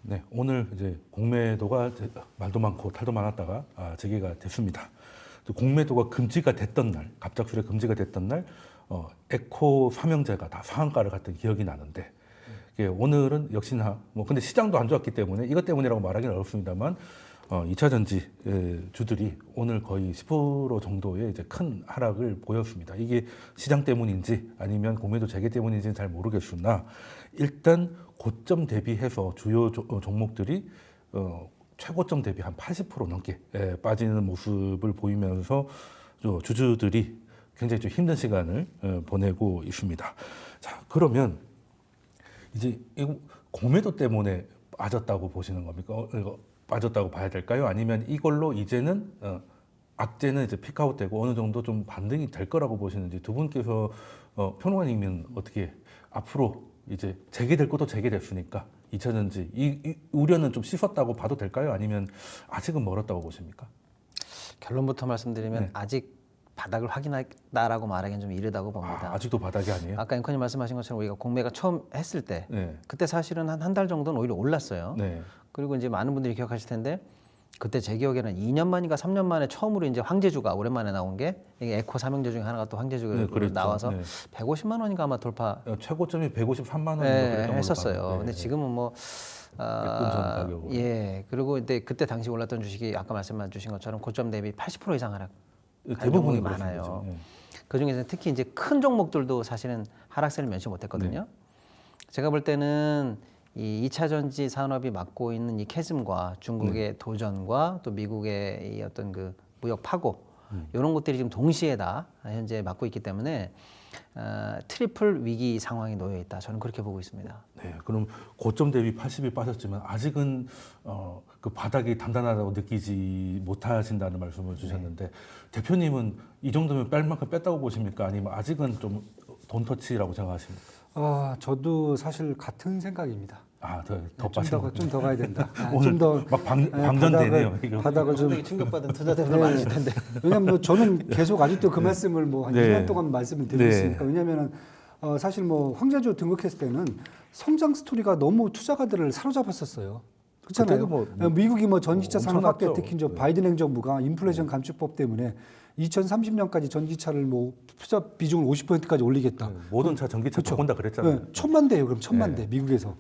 네, 오늘 이제 공매도가 말도 많고 탈도 많았다가 재개가 됐습니다. 공매도가 금지가 됐던 날, 갑작스레 금지가 됐던 날, 에코 삼형제가 다 상한가를 갔던 기억이 나는데, 오늘은 역시나 근데 시장도 안 좋았기 때문에 이것 때문이라고 말하기는 어렵습니다만, 2차 전지 주들이 오늘 거의 10% 정도의 이제 큰 하락을 보였습니다. 이게 시장 때문인지 아니면 공매도 재개 때문인지는 잘 모르겠으나 일단 고점 대비해서 주요 종목들이 최고점 대비 한 80% 넘게 빠지는 모습을 보이면서 주주들이 굉장히 좀 힘든 시간을 보내고 있습니다. 자, 그러면 이제 이거 공매도 때문에 빠졌다고 보시는 겁니까? 이거 빠졌다고 봐야 될까요? 아니면 이걸로 이제는 악재는 이제 피크아웃되고 어느 정도 좀 반등이 될 거라고 보시는지 두 분께서 평론가님은 어떻게 앞으로 이제 재개될 것도 재개됐으니까 2차 전지 이 우려는 좀 씻었다고 봐도 될까요? 아니면 아직은 멀었다고 보십니까? 결론부터 말씀드리면 네. 아직 바닥을 확인했다라고 말하기는 좀 이르다고 봅니다. 아직도 바닥이 아니에요? 아까 앵커님 말씀하신 것처럼 우리가 공매가 처음 했을 때 네. 그때 사실은 한 달 정도는 오히려 올랐어요. 네. 그리고 이제 많은 분들이 기억하실 텐데 그때 제 기억에는 2년 만인가 3년 만에 처음으로 이제 황제주가 오랜만에 나온 게 이게 에코 삼형제 중에 하나가 또 황제주가 그랬죠. 나와서 네. 150만 원인가 아마 돌파 최고점이 153만 원인가 그랬던 했었어요. 걸로 근데 지금은 뭐 백분 전 가격으로. 예. 그리고 그때 당시 올랐던 주식이 아까 말씀해 주신 것처럼 고점 대비 80% 이상 하락 대부분이 종목이 많아요. 그렇습니다. 네. 그 중에서 특히 이제 큰 종목들도 사실은 하락세를 면치 못했거든요. 제가 볼 때는 이 2차 전지 산업이 맡고 있는 이 캐즘과 중국의 도전과 또 미국의 이 어떤 그 무역 파고 이런 것들이 지금 동시에 다 현재 맡고 있기 때문에 트리플 위기 상황에 놓여 있다. 저는 그렇게 보고 있습니다. 네, 그럼 고점 대비 80이 빠졌지만 아직은 그 바닥이 단단하다고 느끼지 못하신다는 말씀을 주셨는데 대표님은 이 정도면 뺄 만큼 뺐다고 보십니까? 아니면 아직은 좀 돈터치라고 생각하십니까? 저도 사실 같은 생각입니다. 더 빠진 좀 더 가야 된다. 오늘 막 방전되네요. 바닥을 좀 상당히 충격받은 투자자들 많으실 텐데. 왜냐하면 뭐 저는 계속 아직도 그 말씀을 뭐 한 2년 동안 말씀을 드리고 있으니까 왜냐하면은 사실 뭐 황제주 등극했을 때는 성장 스토리가 너무 투자가들을 사로잡았었어요. 그렇잖아요. 미국이 뭐 전기차 산업 확대, 특히 이제 바이든 행정부가 인플레이션 감축법 때문에 2030년까지 전기차를 뭐 투자 비중을 50%까지 올리겠다. 모든 차 전기차 바꾼다 그랬잖아요. 네, 1000만 대예요. 그럼 1000만 대 미국에서.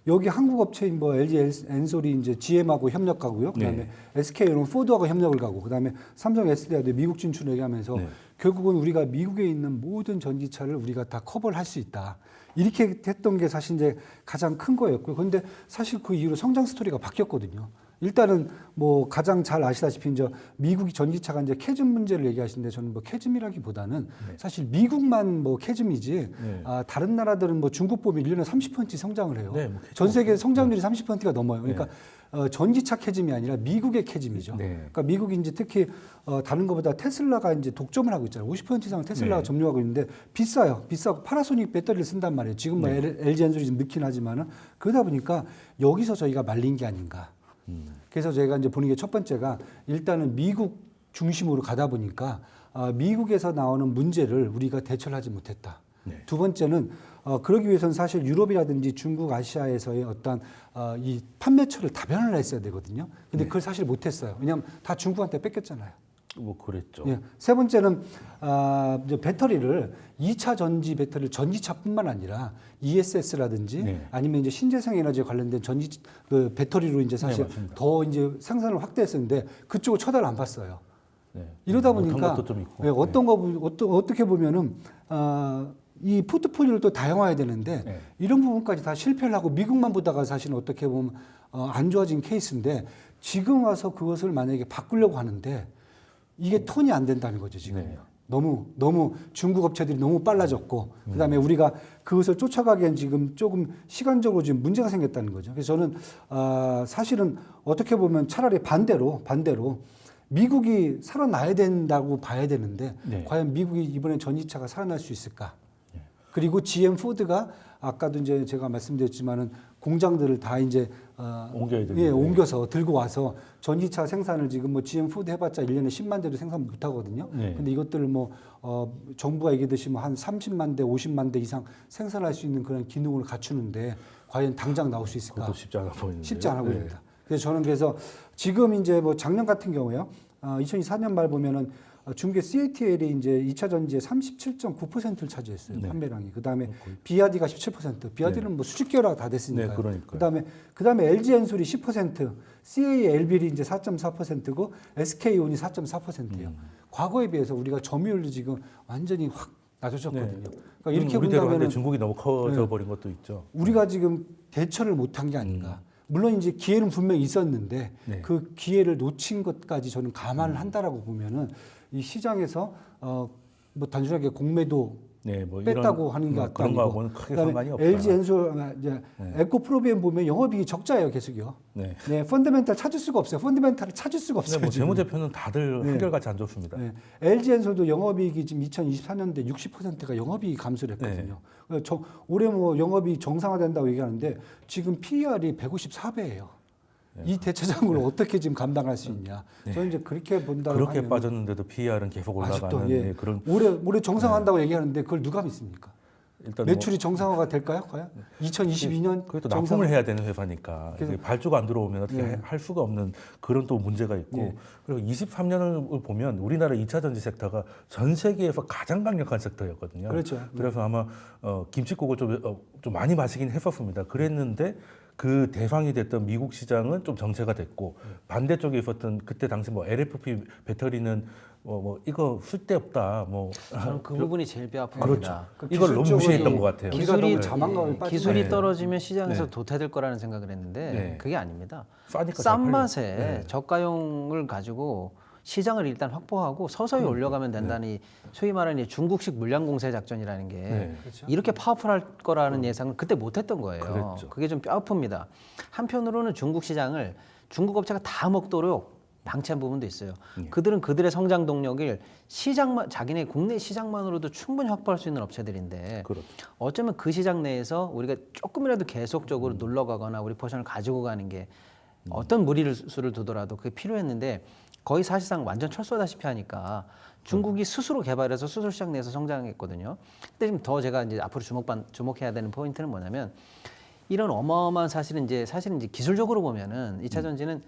여기 한국 업체인 뭐 LG 엔솔이 이제 GM하고 협력하고요. 그다음에 SK는 포드하고 협력을 가고 그다음에 삼성 SDI도 미국 진출을 얘기하면서 결국은 우리가 미국에 있는 모든 전기차를 우리가 다 커버를 할 수 있다. 이렇게 했던 게 사실 이제 가장 큰 거였고요. 그런데 사실 그 이후로 성장 스토리가 바뀌었거든요. 일단은 뭐 가장 잘 아시다시피 이제 미국이 전기차가 이제 캐즘 문제를 얘기하시는데 저는 뭐 캐즘이라기보다는 사실 미국만 뭐 캐즘이지 다른 나라들은 뭐 중국 보면 1년에 30% 성장을 해요. 전 세계 성장률이 30%가 넘어요. 그러니까 전기차 캐즘이 아니라 미국의 캐즘이죠. 그러니까 미국이 이제 특히 다른 것보다 테슬라가 이제 독점을 하고 있잖아요. 50% 이상을 테슬라가 점유하고 있는데 비싸요. 비싸고 파나소닉 배터리를 쓴단 말이에요. 지금 뭐 LG 엔솔이 좀 늦긴 하지만은 그러다 보니까 여기서 저희가 말린 게 아닌가. 그래서 저희가 이제 보는 게 첫 번째가 일단은 미국 중심으로 가다 보니까 미국에서 나오는 문제를 우리가 대처를 하지 못했다. 두 번째는 그러기 위해서는 사실 유럽이라든지 중국, 아시아에서의 어떤 이 판매처를 다변을 했어야 되거든요. 근데 그걸 사실 못했어요. 왜냐하면 다 중국한테 뺏겼잖아요. 뭐 그랬죠. 세 번째는 이제 배터리를 2차 전지 배터리를 전기차뿐만 아니라 ESS라든지 아니면 이제 신재생 에너지에 관련된 그 배터리로 이제 사실 더 이제 생산을 확대했었는데 그쪽을 쳐다를 안 봤어요. 이러다 보니까 어떻게 보면은 이 포트폴리오를 또 다양화해야 되는데 이런 부분까지 다 실패를 하고 미국만 보다가 사실은 어떻게 보면 안 좋아진 케이스인데 지금 와서 그것을 만약에 바꾸려고 하는데 이게 턴이 안 된다는 거죠, 지금. 너무 중국 업체들이 너무 빨라졌고, 그 다음에 우리가 그것을 쫓아가기엔 지금 조금 시간적으로 지금 문제가 생겼다는 거죠. 그래서 저는, 사실은 어떻게 보면 차라리 반대로 미국이 살아나야 된다고 봐야 되는데, 과연 미국이 이번에 전기차가 살아날 수 있을까? 그리고 GM 포드가 아까도 이제 제가 말씀드렸지만은 공장들을 다 이제 옮겨야 되는데. 예, 옮겨서 들고 와서 전기차 생산을 지금 뭐 GM 포드 해봤자 1년에 10만 대도 생산 못 하거든요. 네. 근데 이것들을 뭐 정부가 얘기했듯이 뭐 한 30만 대, 50만 대 이상 생산할 수 있는 그런 기능을 갖추는데 과연 당장 나올 수 있을까? 그것도 쉽지 않아 보이는데. 쉽지 않아 보입니다. 그래서 저는 그래서 지금 이제 뭐 작년 같은 경우에요. 2024년 말 보면은 중계 CATL이 이제 2차 전지의 37.9%를 차지했어요. 네. 판매량이. 그다음에 비아디가 17%. 비아디는 뭐 수십 개월가 다 됐으니까요. 네, 그러니까요. 그다음에 LG 엔솔이 10%, CALBL이 이제 4.4%고 SK온이 4.4%예요. 과거에 비해서 우리가 점유율도 지금 완전히 확 낮아졌거든요. 그러니까 이렇게 우리대로 본다면 하는데 중국이 너무 커져 버린 것도 있죠. 우리가 지금 대처를 못한 게 아닌가. 물론 이제 기회는 분명히 있었는데 네. 그 기회를 놓친 것까지 저는 감안을 한다라고 보면은 이 시장에서 뭐 단순하게 공매도 네, 뭐 뺐다고 이런, 하는 게 그런 아니고 거하고는 크게 그다음에 상관이 없다. LG 엔솔 이제 에코프로비엠 보면 영업이익이 적자예요 계속요. 네. 네, 펀더멘탈 찾을 수가 없어요. 펀더멘탈을 찾을 수가 근데 없어요. 뭐 지금. 재무제표는 다들 네. 한결같이 안 좋습니다. 네. LG 엔솔도 영업이익이 지금 2024년대 60%가 영업이익이 감소를 했거든요. 올해 뭐 영업이익 정상화된다고 얘기하는데 지금 PER이 154배예요. 이 대차장을 어떻게 지금 감당할 수 있냐? 저는 이제 그렇게 본다고 그렇게 하면 빠졌는데도 PER은 계속 올라가는 아직도 예. 그런 올해 정상화한다고 얘기하는데 그걸 누가 믿습니까? 일단 매출이 정상화가 될까요? 과연? 2022년 그것도 납품을 해야 되는 회사니까 그래서- 이게 발주가 안 들어오면 어떻게 네. 할 수가 없는 그런 또 문제가 있고 네. 그리고 23년을 보면 우리나라 2차 전지 섹터가 전 세계에서 가장 강력한 섹터였거든요. 그렇죠. 그래서 아마 김칫국을 좀 많이 마시긴 했었습니다. 그랬는데 그 대상이 됐던 미국 시장은 좀 정체가 됐고 반대쪽에 있었던 그때 당시 뭐 LFP 배터리는 뭐 이거 쓸데없다 뭐 저는 그 부분이 제일 뼈 아픕니다. 그렇죠. 그 이걸 너무 기술적으로 무시했던 것 같아요. 우리가 너무 기술이- 자만감에 빠진 기술이 네. 떨어지면 시장에서 네. 도태될 거라는 생각을 했는데 네. 그게 아닙니다. 싸니까 잘 싼 팔려. 맛에 네. 저가용을 가지고 시장을 일단 확보하고 서서히 그러니까. 올려가면 된다는 이 소위 말하는 이 중국식 물량 공세 작전이라는 게 네. 그렇죠. 이렇게 파워풀할 거라는 예상을 그때 못했던 거예요. 그랬죠. 그게 좀 뼈 아픕니다. 한편으로는 중국 시장을 중국 업체가 다 먹도록 방치한 부분도 있어요. 그들은 그들의 성장 동력을 시장만 자기네 국내 시장만으로도 충분히 확보할 수 있는 업체들인데 그렇죠. 어쩌면 그 시장 내에서 우리가 조금이라도 계속적으로 놀러 가거나 우리 포션을 가지고 가는 게 어떤 무리수를 두더라도 그게 필요했는데 거의 사실상 완전 철수다시피 하니까 중국이 스스로 개발해서 스스로 시장 내에서 성장했거든요. 근데 지금 더 제가 이제 앞으로 주목해야 되는 포인트는 뭐냐면 이런 어마어마한 사실은 이제 기술적으로 보면은 2차 전지는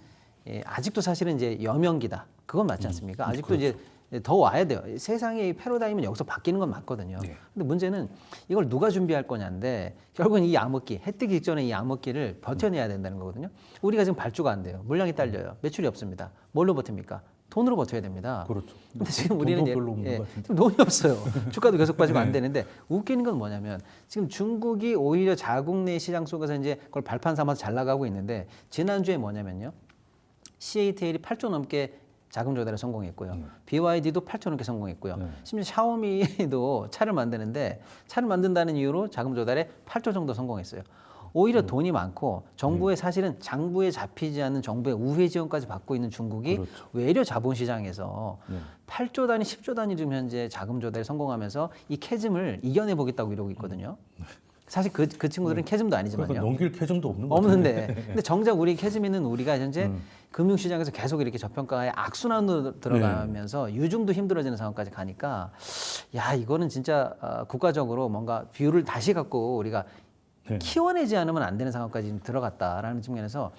아직도 사실은 이제 여명기다. 그건 맞지 않습니까? 아직도 이제 더 와야 돼요. 세상의 패러다임은 여기서 바뀌는 건 맞거든요. 네. 근데 문제는 이걸 누가 준비할 거냐인데 결국은 이 암흑기, 해 뜨기 직전에 이 암흑기를 버텨내야 된다는 거거든요. 우리가 지금 발주가 안 돼요. 물량이 딸려요. 매출이 없습니다. 뭘로 버팁니까? 돈으로 버텨야 됩니다. 그렇죠. 근데 지금 돈도 우리는 별로 없는 것 같은데. 지금 돈이 없어요. 주가도 계속 빠지고 안 되는데 웃기는 건 뭐냐면 지금 중국이 오히려 자국 내 시장 속에서 이제 그걸 발판 삼아서 잘 나가고 있는데 지난주에 뭐냐면요. CATL이 8조 넘게 자금 조달에 성공했고요. BYD도 8조 넘게 성공했고요. 심지어 샤오미도 차를 만드는데 차를 만든다는 이유로 자금 조달에 8조 정도 성공했어요. 오히려 돈이 많고 정부의 사실은 장부에 잡히지 않는 정부의 우회 지원까지 받고 있는 중국이 그렇죠. 외려 자본시장에서 8조 단위, 10조 단위 지금 현재 자금 조달에 성공하면서 이 캐즘을 이겨내 보겠다고 이러고 있거든요. 사실 그 친구들은 캐즘도 아니지만요. 그러니까 넘길 캐즘도 없는 거 없는데 근데 정작 우리 캐즘 있는 우리가 현재 금융시장에서 계속 이렇게 저평가의 악순환으로 들어가면서 유중도 힘들어지는 상황까지 가니까 야 이거는 진짜 국가적으로 뭔가 뷰를 다시 갖고 우리가 키워내지 않으면 안 되는 상황까지 지금 들어갔다라는 측면에서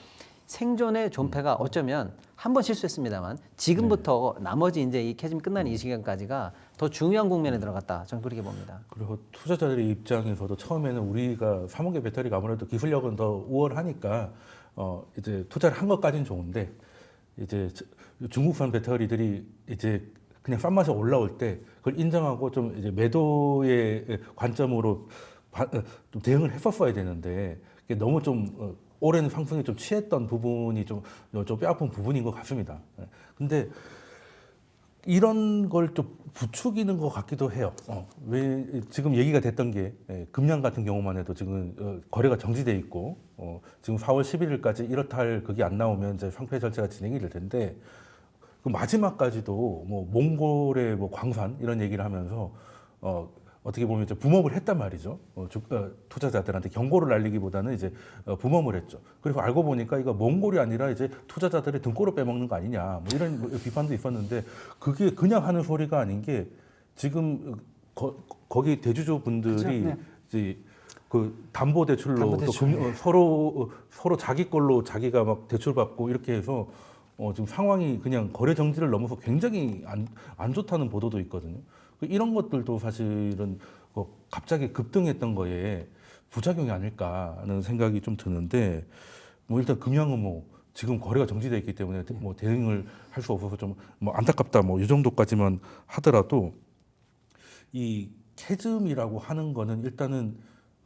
생존의 존폐가 어쩌면 한 번 실수했습니다만 지금부터 나머지 이제 이 캐즘 끝나는 이 시간까지가 더 중요한 국면에 들어갔다. 저는 그렇게 봅니다. 그리고 투자자들의 입장에서도 처음에는 우리가 3원계 배터리가 아무래도 기술력은 더 우월하니까 이제 투자를 한 것까지는 좋은데 이제 중국산 배터리들이 이제 그냥 싼 맛에 올라올 때 그걸 인정하고 좀 이제 매도의 관점으로 좀 대응을 했었어야 되는데 이게 너무 좀 오랜 상승에 좀 취했던 부분이 좀 뼈아픈 부분인 것 같습니다. 근데 이런 걸 좀 부추기는 것 같기도 해요. 왜 지금 얘기가 됐던 게 금양 같은 경우만 해도 지금 거래가 정지돼 있고 지금 4월 11일까지 이렇다 할 그게 안 나오면 이제 상폐 절차가 진행이 될 텐데 그 마지막까지도 뭐 몽골의 뭐 광산 이런 얘기를 하면서 어떻게 보면 이제 붐업을 했단 말이죠. 투자자들한테 경고를 날리기보다는 이제 붐업을 했죠. 그리고 알고 보니까 이거 몽골이 아니라 이제 투자자들의 등골을 빼먹는 거 아니냐, 뭐 이런 비판도 있었는데 그게 그냥 하는 소리가 아닌 게 지금 거기 대주주 분들이 그죠? 네. 이제 그 담보 대출로 담보대출, 또 서로 자기 걸로 자기가 막 대출 받고 이렇게 해서 지금 상황이 그냥 거래 정지를 넘어서 굉장히 안 좋다는 보도도 있거든요. 이런 것들도 사실은 갑자기 급등했던 거에 부작용이 아닐까 하는 생각이 좀 드는데, 뭐 일단 금양은 뭐 지금 거래가 정지되어 있기 때문에 뭐 대응을 할 수 없어서 좀 뭐 안타깝다 뭐 이 정도까지만 하더라도, 이 캐즘이라고 하는 거는 일단은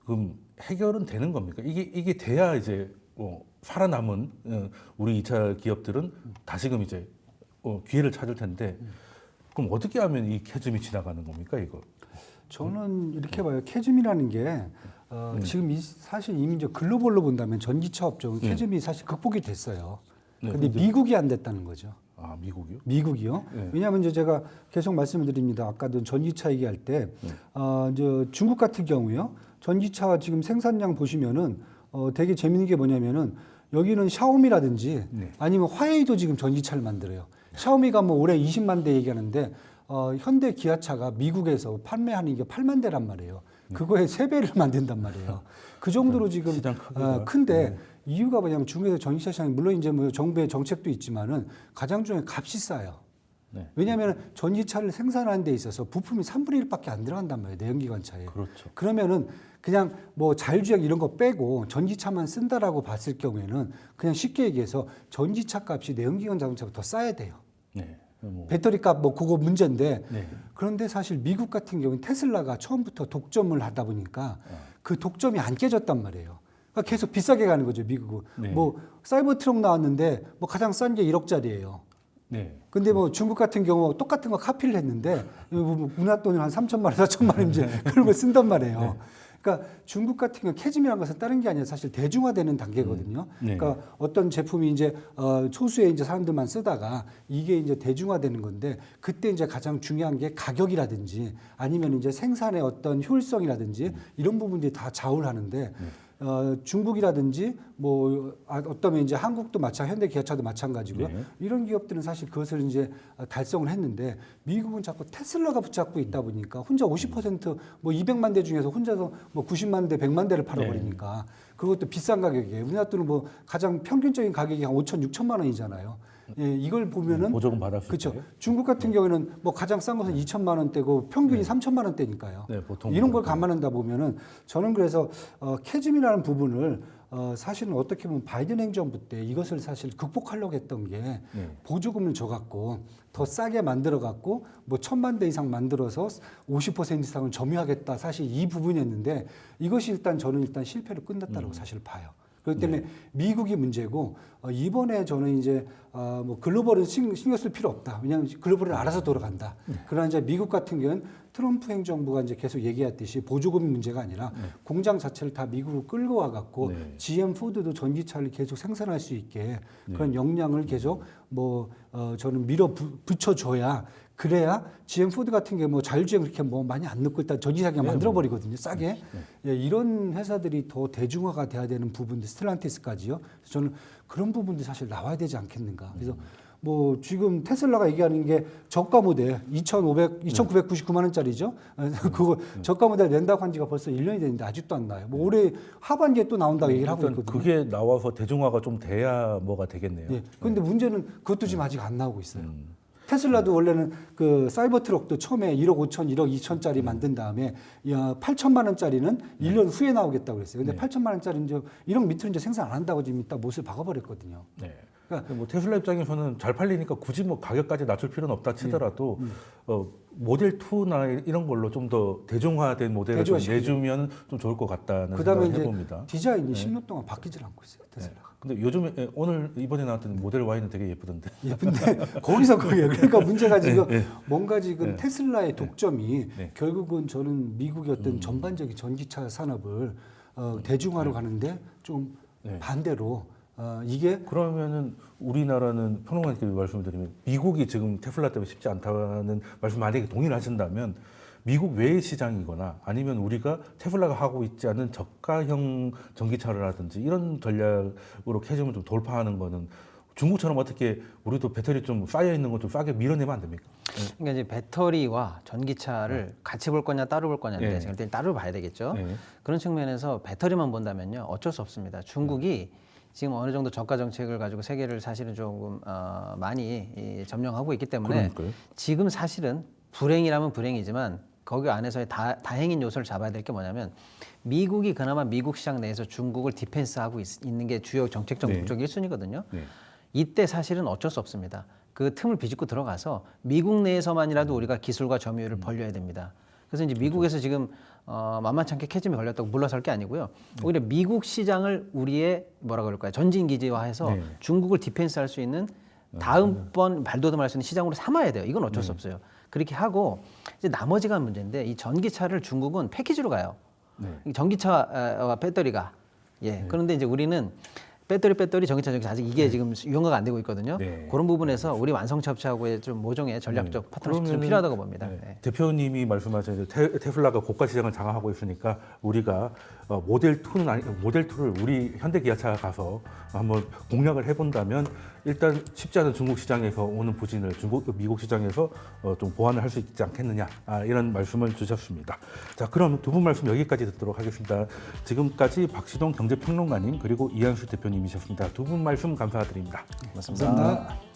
그럼 해결은 되는 겁니까? 이게 돼야 이제 살아남은 우리 2차 기업들은 다시금 이제 기회를 찾을 텐데, 그럼 어떻게 하면 이 캐즘이 지나가는 겁니까, 이거? 저는 이렇게 봐요. 캐즘이라는 게 지금 사실 이미 이제 글로벌로 본다면 전기차 업종은 캐즘이 사실 극복이 됐어요. 네, 근데 미국이 안 됐다는 거죠. 아, 미국이요? 미국이요? 네. 왜냐하면 이제 제가 계속 말씀을 드립니다. 아까도 전기차 얘기할 때, 이제 중국 같은 경우요. 전기차 지금 생산량 보시면은 되게 재밌는 게 뭐냐면은 여기는 샤오미라든지 아니면 화웨이도 지금 전기차를 만들어요. 샤오미가 뭐 올해 20만 대 얘기하는데 현대 기아차가 미국에서 판매하는 게 8만 대란 말이에요. 그거의 3배를 만든단 말이에요. 그 정도로 지금 시장 크기가. 큰데 이유가 뭐냐면 중국에서 전기차 시장이 물론 이제 뭐 정부의 정책도 있지만은 가장 중요한 값이 싸요. 네. 왜냐하면 전기차를 생산하는 데 있어서 부품이 3분의 1밖에 안 들어간단 말이에요. 내연기관차에. 그렇죠. 그러면은 그냥 뭐 자율주행 이런 거 빼고 전기차만 쓴다라고 봤을 경우에는 그냥 쉽게 얘기해서 전기차 값이 내연기관 자동차보다 더 싸야 돼요. 네. 뭐. 배터리 값 뭐 그거 문제인데 네. 그런데 사실 미국 같은 경우는 테슬라가 처음부터 독점을 하다 보니까 그 독점이 안 깨졌단 말이에요. 그러니까 계속 비싸게 가는 거죠, 미국은. 네. 뭐 사이버 트럭 나왔는데 뭐 가장 싼 게 1억짜리예요. 네. 근데 뭐 중국 같은 경우 똑같은 거 카피를 했는데 우리나라 돈이 한 3천만 원, 4천만 원 이제 그런 걸 쓴단 말이에요. 그러니까 중국 같은 경우 캐즘이라는 것은 다른 게 아니라 사실 대중화되는 단계거든요. 네. 그러니까 어떤 제품이 이제 소수의 이제 사람들만 쓰다가 이게 이제 대중화되는 건데 그때 이제 가장 중요한 게 가격이라든지 아니면 이제 생산의 어떤 효율성이라든지 이런 부분들이 다 좌우를 하는데 중국이라든지 뭐 어떠면 이제 한국도 현대 기아차도 마찬가지고요. 네. 이런 기업들은 사실 그것을 이제 달성을 했는데 미국은 자꾸 테슬라가 붙잡고 있다 보니까 혼자 50%뭐 200만 대 중에서 혼자서 뭐 90만 대, 100만 대를 팔아버리니까 그것도 비싼 가격이에요. 우리나라 돈은 뭐 가장 평균적인 가격이 한 5천, 6천만 원이잖아요. 예, 이걸 보면은 보조금 받았을 그렇죠. 때. 중국 같은 경우에는 뭐 가장 싼 것은 2천만 원대고 평균이 3천만 원대니까요. 네, 보통 이런 걸 감안한다 보면은 저는 그래서 캐즘이라는 부분을 사실은 어떻게 보면 바이든 행정부 때 이것을 사실 극복하려고 했던 게 보조금을 줘갖고 더 싸게 만들어갖고 뭐 1,000만 대 이상 만들어서 50% 이상을 점유하겠다. 사실 이 부분이었는데 이것이 저는 일단 실패로 끝났다고 사실 봐요. 그렇기 때문에 미국이 문제고 이번에 저는 이제 뭐 글로벌은 신경 쓸 필요 없다. 왜냐하면 글로벌은 알아서 돌아간다. 그러나 이제 미국 같은 경우는 트럼프 행정부가 이제 계속 얘기했듯이 보조금이 문제가 아니라 공장 자체를 다 미국으로 끌고 와갖고 GM 포드도 전기차를 계속 생산할 수 있게 그런 역량을 계속 저는 붙여줘야 그래야 GM 포드 같은 게 뭐 자율주행 그렇게 뭐 많이 안 넣고 일단 전기차 그냥 만들어버리거든요. 싸게. 예, 이런 회사들이 더 대중화가 돼야 되는 부분들, 스텔란티스까지요. 그래서 저는 그런 부분들이 사실 나와야 되지 않겠는가. 그래서 뭐 지금 테슬라가 얘기하는 게 저가 모델 2,999만 원짜리죠. 그거 저가 모델 낸다고 한 지가 벌써 1년이 됐는데 아직도 안 나요. 뭐 올해 하반기에 또 나온다고 얘기를 하고 있거든요. 그게 나와서 대중화가 좀 돼야 뭐가 되겠네요. 예. 그런데 문제는 그것도 지금 아직 안 나오고 있어요. 테슬라도 원래는 그 사이버 트럭도 처음에 1억 5천, 1억 2천짜리 만든 다음에 8천만 원짜리는 1년 후에 나오겠다고 그랬어요. 근데 8천만 원짜리 이제 1억 밑으로 이제 생산 안 한다고 지금 이따 못을 박아버렸거든요. 네. 그러니까 뭐 테슬라 입장에서는 잘 팔리니까 굳이 뭐 가격까지 낮출 필요는 없다 치더라도 모델 2나 이런 걸로 좀 더 대중화된 모델을 좀 내주면 좀 좋을 것 같다는 그다음에 생각을 이제 해봅니다. 디자인이 10년 동안 바뀌질 않고 있어요. 테슬라가. 근데 요즘에 이번에 나왔던 모델 Y는 되게 예쁘던데. 예쁜데 거기서 그게요. 그러니까 문제가 지금 뭔가 지금 테슬라의 독점이 결국은 저는 미국의 어떤 전반적인 전기차 산업을 대중화로 가는데 좀 반대로 이게 그러면은 우리나라는 평론가님께 말씀을 드리면 미국이 지금 테슬라 때문에 쉽지 않다는 말씀 만약에 동의를 하신다면 미국 외의 시장이거나 아니면 우리가 테슬라가 하고 있지 않은 저가형 전기차라든지 이런 전략으로 캐즘을 좀 돌파하는 거는 중국처럼 어떻게 우리도 배터리 좀 쌓여 있는 거 좀 싸게 밀어내면 안 됩니까? 그러니까 이제 배터리와 전기차를 같이 볼 거냐 따로 볼 거냐인데 네. 제가 일단 따로 봐야 되겠죠. 네. 그런 측면에서 배터리만 본다면요 어쩔 수 없습니다. 중국이 지금 어느 정도 저가 정책을 가지고 세계를 사실은 조금 많이 점령하고 있기 때문에 그러니까요. 지금 사실은 불행이라면 불행이지만 거기 안에서의 다행인 요소를 잡아야 될 게 뭐냐면 미국이 그나마 미국 시장 내에서 중국을 디펜스하고 있는 게 주요 정책적 네. 목적 1순위거든요. 네. 이때 사실은 어쩔 수 없습니다. 그 틈을 비집고 들어가서 미국 내에서만이라도 우리가 기술과 점유율을 벌려야 됩니다. 그래서 이제 미국에서 지금 만만찮게 캐즘이 걸렸다고 물러설 게 아니고요. 오히려 미국 시장을 우리의 뭐라 그럴까요? 전진 기지화해서 네. 중국을 디펜스할 수 있는 다음번 발돋움할 수 있는 시장으로 삼아야 돼요. 이건 어쩔 수 없어요. 그렇게 하고 이제 나머지가 문제인데 이 전기차를 중국은 패키지로 가요. 네. 이 전기차와 배터리가 그런데 이제 우리는 배터리 전기차 아직 이게 지금 유형화가 안 되고 있거든요. 네. 그런 부분에서 우리 완성차 업체하고의 좀 모종의 전략적 파트너십이 좀 그러면은, 필요하다고 봅니다. 네. 네. 대표님이 말씀하신 테슬라가 고가 시장을 장악하고 있으니까 우리가 모델 2는 아니 모델 2를 우리 현대기아차 가서 한번 공략을 해본다면 일단 쉽지 않은 중국 시장에서 오는 부진을 미국 시장에서 좀 보완을 할 수 있지 않겠느냐 이런 말씀을 주셨습니다. 자, 그럼 두 분 말씀 여기까지 듣도록 하겠습니다. 지금까지 박시동 경제평론가님 그리고 이한수 대표님이셨습니다. 두 분 말씀 감사드립니다. 고맙습니다. 감사합니다.